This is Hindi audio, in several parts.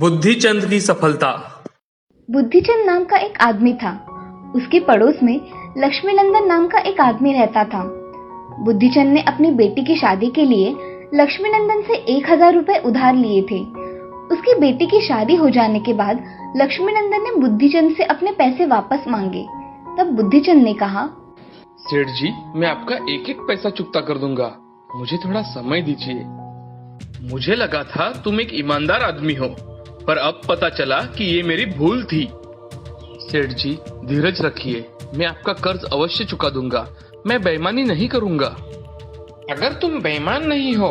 बुद्धिचंद की सफलता। बुद्धिचंद नाम का एक आदमी था। उसके पड़ोस में लक्ष्मीनंदन नाम का एक आदमी रहता था। बुद्धिचंद ने अपनी बेटी की शादी के लिए लक्ष्मीनंदन से 1000 रुपए उधार लिए थे। उसकी बेटी की शादी हो जाने के बाद लक्ष्मीनंदन ने बुद्धिचंद से अपने पैसे वापस मांगे। तब बुद्धिचंद ने कहा, सेठ जी, मैं आपका एक एक पैसा चुकता कर दूंगा, मुझे थोड़ा समय दीजिए। मुझे लगा था तुम एक ईमानदार आदमी हो, पर अब पता चला कि ये मेरी भूल थी। सेठ जी, धीरज रखिए, मैं आपका कर्ज अवश्य चुका दूंगा, मैं बेईमानी नहीं करूंगा। अगर तुम बेईमान नहीं हो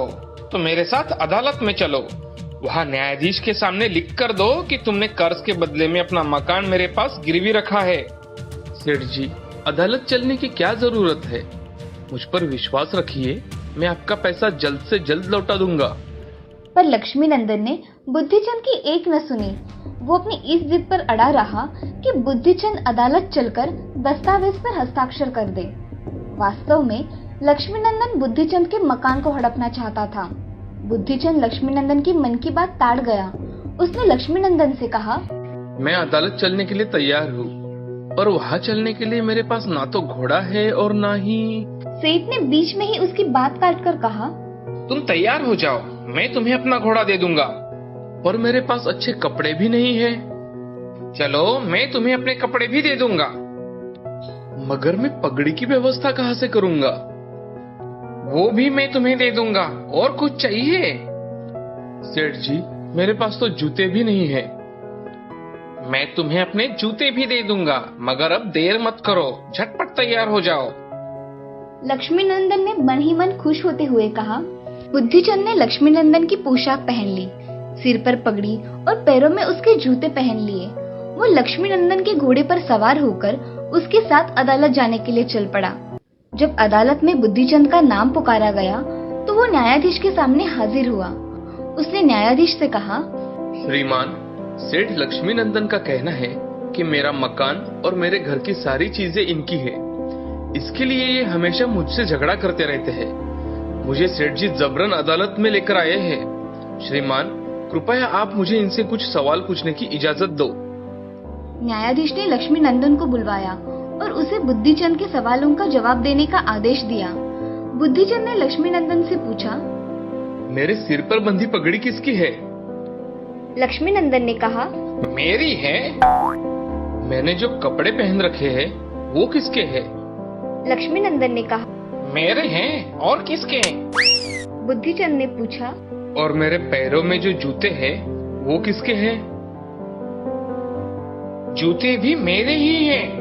तो मेरे साथ अदालत में चलो, वहाँ न्यायाधीश के सामने लिख कर दो कि तुमने कर्ज के बदले में अपना मकान मेरे पास गिरवी रखा है। सेठ जी, अदालत चलने की क्या जरूरत है, मुझ पर विश्वास रखिए, मैं आपका पैसा जल्द से जल्द लौटा दूंगा। पर लक्ष्मीनंदन ने बुद्धिचंद की एक न सुनी। वो अपनी इस जिद पर अड़ा रहा कि बुद्धिचंद अदालत चलकर दस्तावेज पर हस्ताक्षर कर दे। वास्तव में लक्ष्मीनंदन बुद्धिचंद के मकान को हड़पना चाहता था। बुद्धिचंद लक्ष्मीनंदन की मन की बात ताड़ गया। उसने लक्ष्मीनंदन से कहा, मैं अदालत चलने के लिए तैयार हूँ, पर वहाँ चलने के लिए मेरे पास ना तो घोड़ा है और ना ही। सेठ ने बीच में ही उसकी बात काटकर कहा, तुम तैयार हो जाओ, मैं तुम्हें अपना घोड़ा दे दूंगा, पर मेरे पास अच्छे कपड़े भी नहीं है। चलो, मैं तुम्हें अपने कपड़े भी दे दूंगा, मगर मैं पगड़ी की व्यवस्था कहाँ से करूंगा? वो भी मैं तुम्हें दे दूंगा। और कुछ चाहिए? सेठ जी, मेरे पास तो जूते भी नहीं है। मैं तुम्हें अपने जूते भी दे दूंगा, मगर अब देर मत करो, झटपट तैयार हो जाओ। लक्ष्मीनंदन ने मन ही मन खुश होते हुए कहा। बुद्धिचंद ने लक्ष्मीनंदन की पोशाक पहन ली, सिर पर पगड़ी और पैरों में उसके जूते पहन लिए। वो लक्ष्मीनंदन के घोड़े पर सवार होकर उसके साथ अदालत जाने के लिए चल पड़ा। जब अदालत में बुद्धिचंद का नाम पुकारा गया तो वो न्यायाधीश के सामने हाजिर हुआ। उसने न्यायाधीश से कहा, श्रीमान, सेठ लक्ष्मीनंदन का कहना है कि मेरा मकान और मेरे घर की सारी चीजें इनकी है। इसके लिए ये हमेशा मुझसे झगड़ा करते रहते हैं। मुझे सेठ जी जबरन अदालत में लेकर आए हैं। श्रीमान, कृपया आप मुझे इनसे कुछ सवाल पूछने की इजाजत दो। न्यायाधीश ने लक्ष्मीनंदन को बुलवाया और उसे बुद्धिचंद के सवालों का जवाब देने का आदेश दिया। बुद्धिचंद ने लक्ष्मीनंदन से पूछा, मेरे सिर पर बंधी पगड़ी किसकी है? लक्ष्मीनंदन ने कहा, मेरी है। मैंने जो कपड़े पहन रखे हैं वो किसके हैं? लक्ष्मीनंदन ने कहा, मेरे हैं। और किसके हैं? बुद्धिचंद ने पूछा, और मेरे पैरों में जो जूते हैं वो किसके हैं? जूते भी मेरे ही हैं।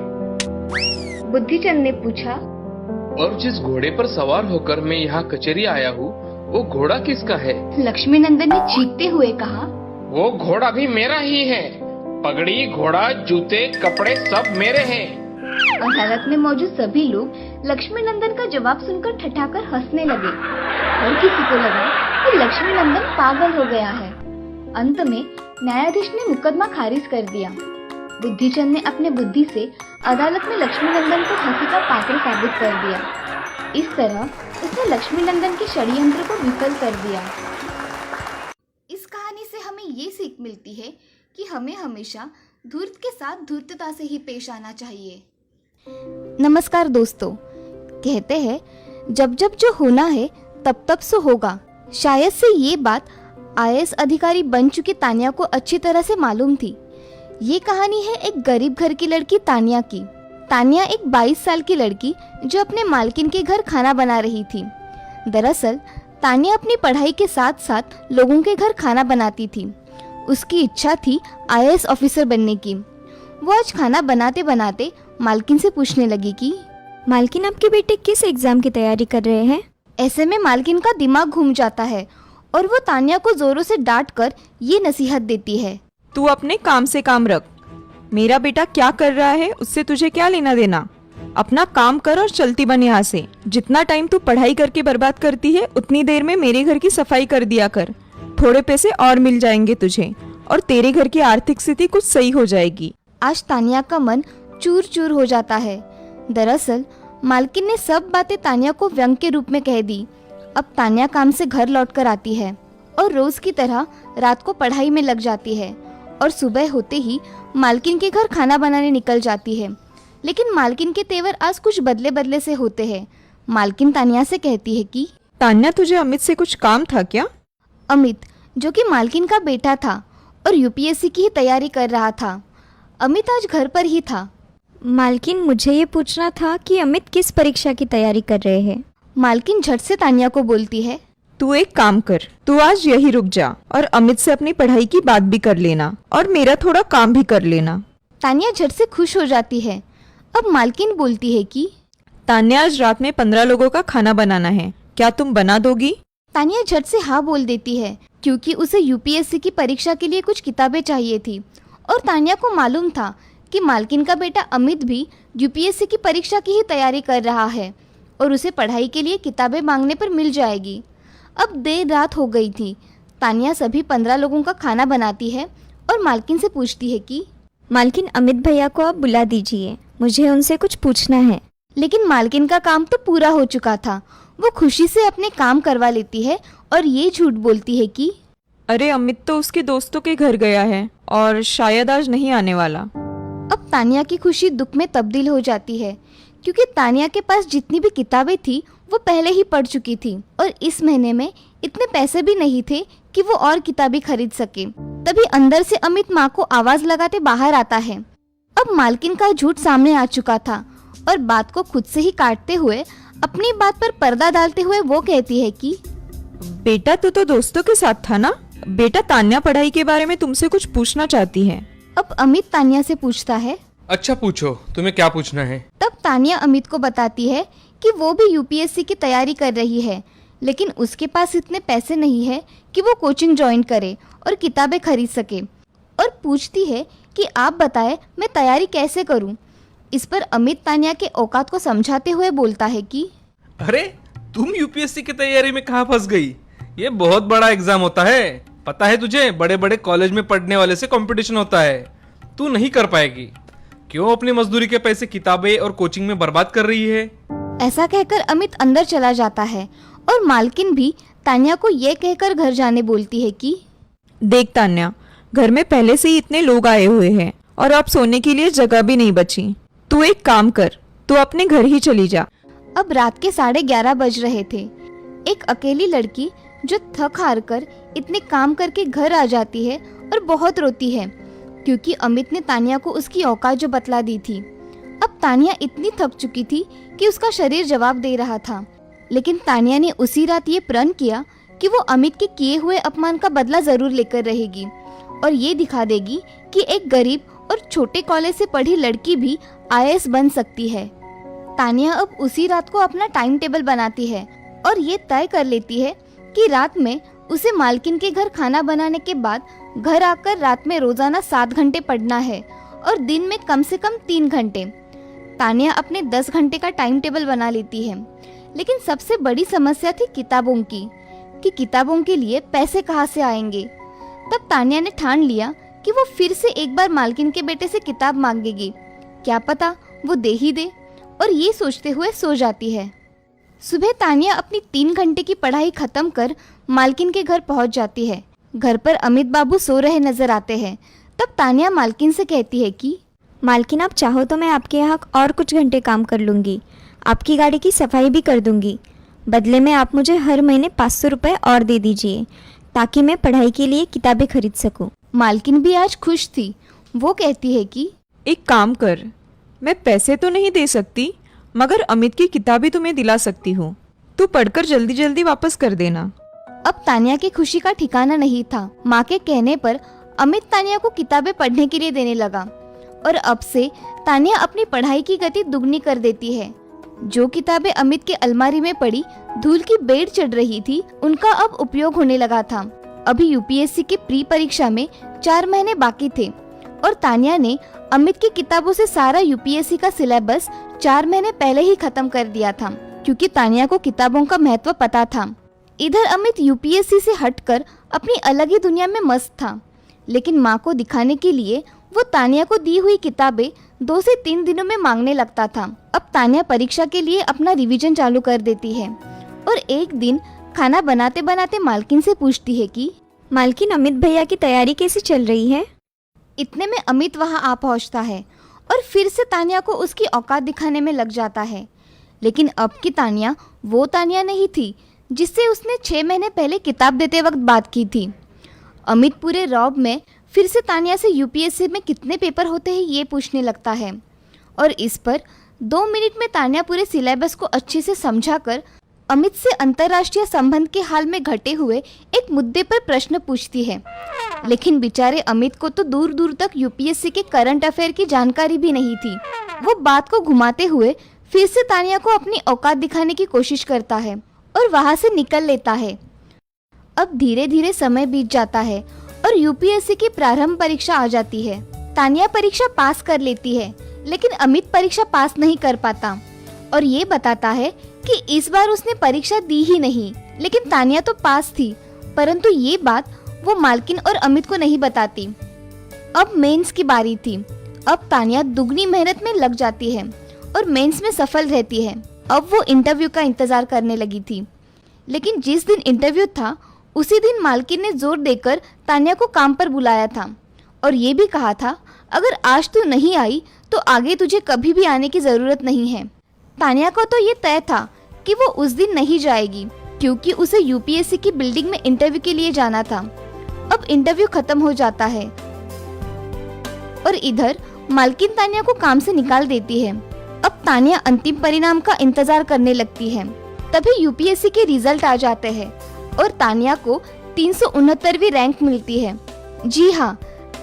बुद्धिचंद ने पूछा, और जिस घोड़े पर सवार होकर मैं यहाँ कचहरी आया हूँ वो घोड़ा किसका है? लक्ष्मीनंदन ने चीखते हुए कहा, वो घोड़ा भी मेरा ही है। पगड़ी, घोड़ा, जूते, कपड़े सब मेरे हैं। अदालत में मौजूद सभी लोग लक्ष्मीनंदन का जवाब सुनकर ठठाकर हंसने लगे। हर किसी को लगा कि लक्ष्मीनंदन पागल हो गया है। अंत में न्यायाधीश ने मुकदमा खारिज कर दिया। बुद्धिचंद ने अपने बुद्धि से अदालत में लक्ष्मीनंदन को हंसी का पात्र साबित कर दिया। इस तरह उसने लक्ष्मीनंदन के षड्यंत्र को विफल कर दिया। इस कहानी से हमें ये सीख मिलती है कि हमें हमेशा धूर्त के साथ धूर्तता से ही पेश आना चाहिए। नमस्कार दोस्तों, कहते हैं जब जब जो होना है तब तब सो होगा। शायद से ये बात आईएएस अधिकारी बन चुकी तानिया को अच्छी तरह से मालूम थी। ये कहानी है एक गरीब घर की लड़की तानिया की। तानिया एक 22 साल की लड़की जो अपने मालकिन के घर खाना बना रही थी। दरअसल तानिया अपनी पढ़ाई के साथ साथ लोगों के घर खाना बनाती थी। उसकी इच्छा थी आईएएस ऑफिसर बनने की। वो आज खाना बनाते बनाते मालकिन से पूछने लगी कि मालकिन, आपके बेटे किस एग्जाम की तैयारी कर रहे हैं? ऐसे में मालकिन का दिमाग घूम जाता है और वो तानिया को जोरों से डांट कर ये नसीहत देती है, तू अपने काम से काम रख। मेरा बेटा क्या कर रहा है उससे तुझे क्या लेना देना? अपना काम कर और चलती बन यहाँ से। जितना टाइम तू पढ़ाई करके बर्बाद करती है उतनी देर में मेरे घर की सफाई कर दिया कर। थोड़े पैसे और मिल जाएंगे तुझे और तेरे घर की आर्थिक स्थिति कुछ सही हो जाएगी। आज तानिया का मन चूर चूर हो जाता है। दरअसल मालकिन ने सब बातें तानिया को व्यंग के रूप में कह दी। अब तानिया काम से घर लौटकर आती है और रोज की तरह रात को पढ़ाई में लग जाती है और सुबह होते ही मालकिन के घर खाना बनाने निकल जाती है। लेकिन मालकिन के तेवर आज कुछ बदले बदले से होते हैं। मालकिन तानिया से कहती है कि तान्या, तुझे अमित से कुछ काम था क्या? अमित, जो कि मालकिन का बेटा था और यूपीएससी की ही तैयारी कर रहा था, अमित आज घर पर ही था। मालकिन, मुझे ये पूछना था कि अमित किस परीक्षा की तैयारी कर रहे हैं? मालकिन झट से तानिया को बोलती है, तू एक काम कर, तू आज यही रुक जा और अमित से अपनी पढ़ाई की बात भी कर लेना और मेरा थोड़ा काम भी कर लेना। तानिया झट से खुश हो जाती है। अब मालकिन बोलती है कि तान्या, आज रात में 15 लोगों का खाना बनाना है, क्या तुम बना दोगी? तानिया झट से हाँ बोल देती है क्योंकि उसे यूपीएससी की परीक्षा के लिए कुछ किताबें चाहिए थी और तानिया को मालूम था कि मालकिन का बेटा अमित भी यूपीएससी की परीक्षा की ही तैयारी कर रहा है और उसे पढ़ाई के लिए किताबें मांगने पर मिल जाएगी। अब देर रात हो गई थी। तानिया सभी 15 लोगों का खाना बनाती है और मालकिन से पूछती है कि मालकिन, अमित भैया को आप बुला दीजिए, मुझे उनसे कुछ पूछना है। लेकिन मालकिन का काम तो पूरा हो चुका था। वो खुशी से अपने काम करवा लेती है और ये झूठ बोलती है कि अरे, अमित तो उसके दोस्तों के घर गया है और शायद आज नहीं आने वाला। अब तानिया की खुशी दुख में तब्दील हो जाती है क्योंकि तानिया के पास जितनी भी किताबें थी वो पहले ही पढ़ चुकी थी और इस महीने में इतने पैसे भी नहीं थे कि वो और किताबें खरीद सके। तभी अंदर से अमित माँ को आवाज लगाते बाहर आता है। अब मालकिन का झूठ सामने आ चुका था और बात को खुद से ही काटते हुए अपनी बात पर पर्दा डालते हुए वो कहती है कि बेटा, तू तो दोस्तों के साथ था ना? बेटा, तान्या पढ़ाई के बारे में तुमसे कुछ पूछना चाहती है। अब अमित तानिया से पूछता है। अच्छा पूछो, तुम्हें क्या पूछना है? तब तानिया अमित को बताती है कि वो भी यूपीएससी की तैयारी कर रही है लेकिन उसके पास इतने पैसे नहीं है कि वो कोचिंग ज्वाइन करे और किताबें खरीद सके और पूछती है कि आप बताएं मैं तैयारी कैसे करूं। इस पर अमित तानिया के औकात को समझाते हुए बोलता है कि अरे, तुम यूपीएससी की तैयारी में कहाँ फंस गई? ये बहुत बड़ा एग्जाम होता है, पता है तुझे? बड़े बड़े कॉलेज में पढ़ने वाले से कंपटीशन होता है, तू नहीं कर पाएगी। क्यों अपनी मजदूरी के पैसे किताबें और कोचिंग में बर्बाद कर रही है? ऐसा कहकर अमित अंदर चला जाता है और मालकिन भी तानिया को ये कहकर घर जाने बोलती है कि देख तान्या, घर में पहले से ही इतने लोग आए हुए हैं और अब सोने के लिए जगह भी नहीं बची। तू एक काम कर, तू अपने घर ही चली जा। अब रात के 11:30 बज रहे थे। एक अकेली लड़की जो थक हार कर इतने काम करके घर आ जाती है और बहुत रोती है क्योंकि अमित ने तानिया को उसकी औकात जो बतला दी थी। अब तानिया इतनी थक चुकी थी कि उसका शरीर जवाब दे रहा था, लेकिन तानिया ने उसी रात ये प्रण किया कि वो अमित के किए हुए अपमान का बदला जरूर लेकर रहेगी और ये दिखा देगी कि एक गरीब और छोटे कॉलेज से पढ़ी लड़की भी आईएएस बन सकती है। तानिया अब उसी रात को अपना टाइम टेबल बनाती है और ये तय कर लेती है कि रात में उसे मालकिन के घर खाना बनाने के बाद घर आकर रात में रोजाना 7 घंटे पढ़ना है और दिन में कम से कम 3 घंटे। तानिया अपने 10 घंटे का टाइम टेबल बना लेती है, लेकिन सबसे बड़ी समस्या थी किताबों की कि किताबों के लिए पैसे कहाँ से आएंगे। तब तानिया ने ठान लिया कि वो फिर से एक बार मालकिन के बेटे से किताब मांगेगी, क्या पता वो दे ही दे, और ये सोचते हुए सो जाती है। सुबह तानिया अपनी 3 घंटे की पढ़ाई खत्म कर मालकिन के घर पहुंच जाती है। घर पर अमित बाबू सो रहे नजर आते हैं। तब तानिया मालकिन से कहती है कि मालकिन, आप चाहो तो मैं आपके यहाँ और कुछ घंटे काम कर लूँगी, आपकी गाड़ी की सफाई भी कर दूँगी। बदले में आप मुझे हर महीने 500 रुपये और दे दीजिए ताकि मैं पढ़ाई के लिए किताबें खरीद सकूँ। मालकिन भी आज खुश थी। वो कहती है कि एक काम कर, मैं पैसे तो नहीं दे सकती मगर अमित की किताबें तुम्हें दिला सकती हूँ, तू पढ़कर जल्दी जल्दी वापस कर देना। अब तानिया की खुशी का ठिकाना नहीं था। माँ के कहने पर अमित तानिया को किताबें पढ़ने के लिए देने लगा और अब से तानिया अपनी पढ़ाई की गति दुगनी कर देती है। जो किताबें अमित के अलमारी में पड़ी धूल की बेड़ चढ़ रही थी, उनका अब उपयोग होने लगा था। अभी यूपीएससी की प्री परीक्षा में 4 महीने बाकी थे और तानिया ने अमित की किताबों से सारा यूपीएससी का सिलेबस 4 महीने पहले ही खत्म कर दिया था, क्योंकि तानिया को किताबों का महत्व पता था। इधर अमित यूपीएससी से हटकर अपनी अलग ही दुनिया में मस्त था, लेकिन माँ को दिखाने के लिए वो तानिया को दी हुई किताबें 2 से 3 दिनों में मांगने लगता था। अब तानिया परीक्षा के लिए अपना रिवीजन चालू कर देती है और एक दिन खाना बनाते बनाते मालकिन से पूछती है कि मालकिन, अमित भैया की तैयारी कैसी चल रही है? इतने में अमित वहां आ पहुंचता है और फिर से तानिया को उसकी औकात दिखाने में लग जाता है। लेकिन अब की तानिया वो तानिया नहीं थी जिससे उसने 6 महीने पहले किताब देते वक्त बात की थी। अमित पूरे रौब में फिर से तानिया से यूपीएससी में कितने पेपर होते हैं ये पूछने लगता है और इस पर 2 मिनट में तानिया पूरे सिलेबस को अच्छे से समझाकर अमित से अंतर्राष्ट्रीय संबंध के हाल में घटे हुए एक मुद्दे पर प्रश्न पूछती है। लेकिन बेचारे अमित को तो दूर दूर तक यूपीएससी के करंट अफेयर की जानकारी भी नहीं थी। वो बात को घुमाते हुए फिर से तानिया को अपनी औकात दिखाने की कोशिश करता है और वहां से निकल लेता है। अब धीरे धीरे समय बीत जाता है और यूपीएससी की प्रारंभ परीक्षा आ जाती है। तानिया परीक्षा पास कर लेती है लेकिन अमित परीक्षा पास नहीं कर पाता और ये बताता है कि इस बार उसने परीक्षा दी ही नहीं। लेकिन तानिया तो पास थी, परंतु ये बात वो मालकिन और अमित को नहीं बताती। अब मेंस की बारी थी। अब तानिया दुगनी मेहनत में लग जाती है और मेंस में सफल रहती है। अब वो इंटरव्यू का इंतजार करने लगी थी। लेकिन जिस दिन इंटरव्यू था उसी दिन मालकिन ने जोर देकर तानिया को काम पर बुलाया था और ये भी कहा था, अगर आज तू नहीं आई तो आगे तुझे कभी भी आने की जरूरत नहीं है। तानिया को तो ये तय था कि वो उस दिन नहीं जाएगी क्योंकि उसे यूपीएससी की बिल्डिंग में इंटरव्यू के लिए जाना था। अब इंटरव्यू खत्म हो जाता है और इधर मालकिन तानिया को काम से निकाल देती है। अब तानिया अंतिम परिणाम का इंतजार करने लगती है। तभी यूपीएससी के रिजल्ट आ जाते हैं और तानिया को 369वीं रैंक मिलती है। जी हाँ,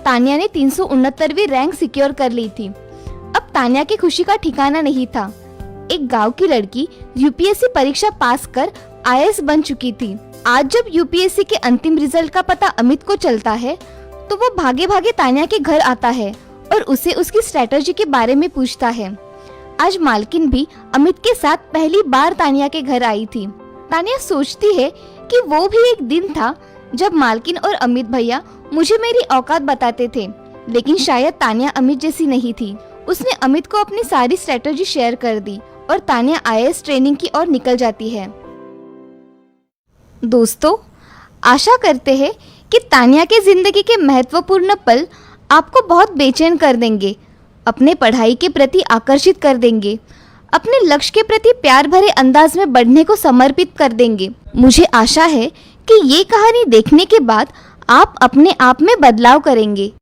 तानिया ने 369वीं रैंक सिक्योर कर ली थी। अब तानिया की खुशी का ठिकाना नहीं था। एक गांव की लड़की यूपीएससी परीक्षा पास कर आईएएस बन चुकी थी। आज जब यूपीएससी के अंतिम रिजल्ट का पता अमित को चलता है तो वो भागे भागे तानिया के घर आता है और उसे उसकी स्ट्रेटजी के बारे में पूछता है। आज मालकिन भी अमित के साथ पहली बार तानिया के घर आई थी। तानिया सोचती है कि वो भी एक दिन था जब मालकिन और अमित भैया मुझे मेरी औकात बताते थे। लेकिन शायद तानिया अमित जैसी नहीं थी। उसने अमित को अपनी सारी स्ट्रेटजी शेयर कर दी और तानिया आईएएस ट्रेनिंग की ओर निकल जाती है। दोस्तों, आशा करते हैं कि तानिया के जिंदगी के महत्वपूर्ण पल आपको बहुत बेचैन कर देंगे, अपने पढ़ाई के प्रति आकर्षित कर देंगे, अपने लक्ष्य के प्रति प्यार भरे अंदाज में बढ़ने को समर्पित कर देंगे। मुझे आशा है कि ये कहानी देखने के बाद आप अपने आप में बदलाव करेंगे।